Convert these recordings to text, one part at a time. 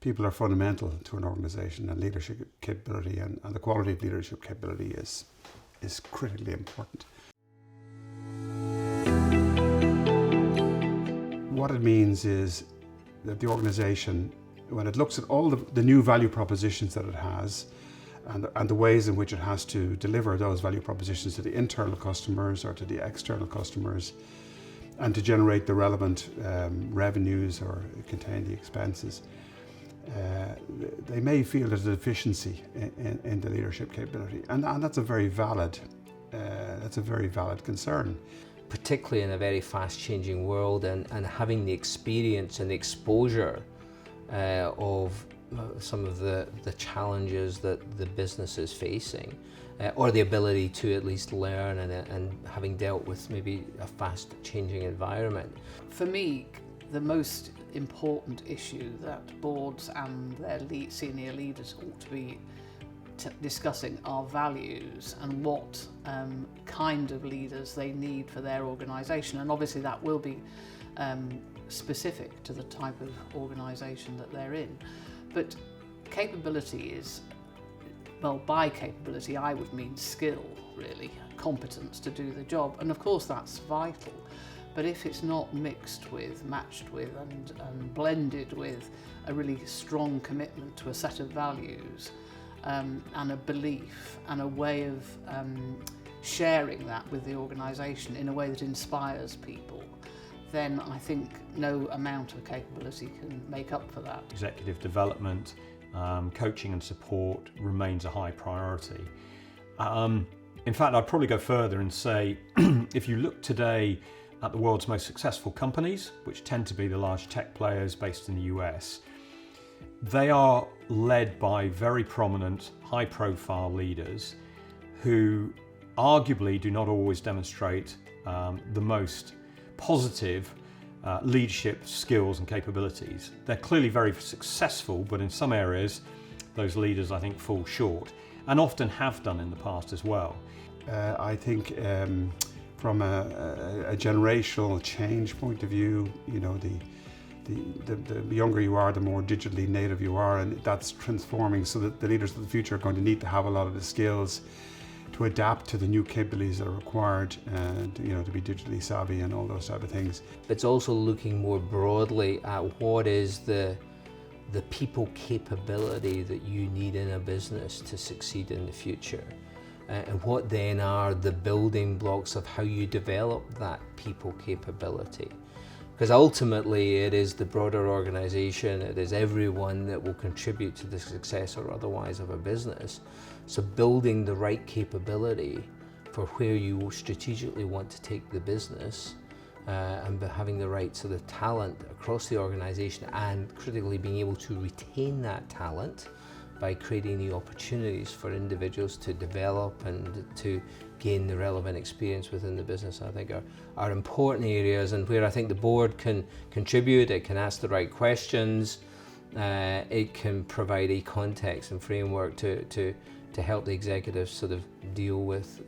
People are fundamental to an organisation, and leadership capability and the quality of leadership capability is critically important. What it means is that the organisation, when it looks at all the new value propositions that it has and the ways in which it has to deliver those value propositions to the internal customers or to the external customers, and to generate the relevant revenues or contain the expenses, they may feel there's a deficiency in the leadership capability, and that's a very valid concern. Particularly in a very fast-changing world, and having the experience and the exposure of some of the challenges that the business is facing, or the ability to at least learn and having dealt with maybe a fast-changing environment. For me, the most important issue that boards and their senior leaders ought to be discussing are values and what kind of leaders they need for their organisation, and obviously that will be specific to the type of organisation that they're in. But capability is, well, by capability I would mean skill, really, competence to do the job, and of course that's vital. But if it's not mixed with, matched with and blended with a really strong commitment to a set of values and a belief and a way of sharing that with the organisation in a way that inspires people, then I think no amount of capability can make up for that. Executive development, coaching and support remains a high priority. In fact, I'd probably go further and say, if you look today at the world's most successful companies, which tend to be the large tech players based in the US, they are led by very prominent, high-profile leaders who arguably do not always demonstrate the most positive leadership skills and capabilities. They're clearly very successful, but in some areas, those leaders, I think, fall short, and often have done in the past as well. I think from a generational change point of view, you know, the younger you are, the more digitally native you are, and that's transforming, so that the leaders of the future are going to need to have a lot of the skills to adapt to the new capabilities that are required, and you know, to be digitally savvy and all those type of things. It's also looking more broadly at what is the people capability that you need in a business to succeed in the future. And what then are the building blocks of how you develop that people capability? Because ultimately it is the broader organisation, it is everyone that will contribute to the success or otherwise of a business. So building the right capability for where you strategically want to take the business, and having the right sort of talent across the organisation, and critically being able to retain that talent by creating the opportunities for individuals to develop and to gain the relevant experience within the business, I think are important areas, and where I think the board can contribute. It can ask the right questions, it can provide a context and framework to help the executives sort of deal with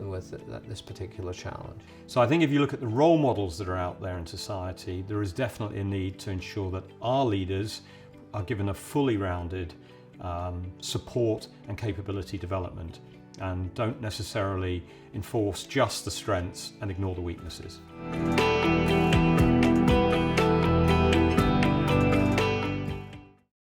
this particular challenge. So I think if you look at the role models that are out there in society, there is definitely a need to ensure that our leaders are given a fully rounded support and capability development, and don't necessarily enforce just the strengths and ignore the weaknesses.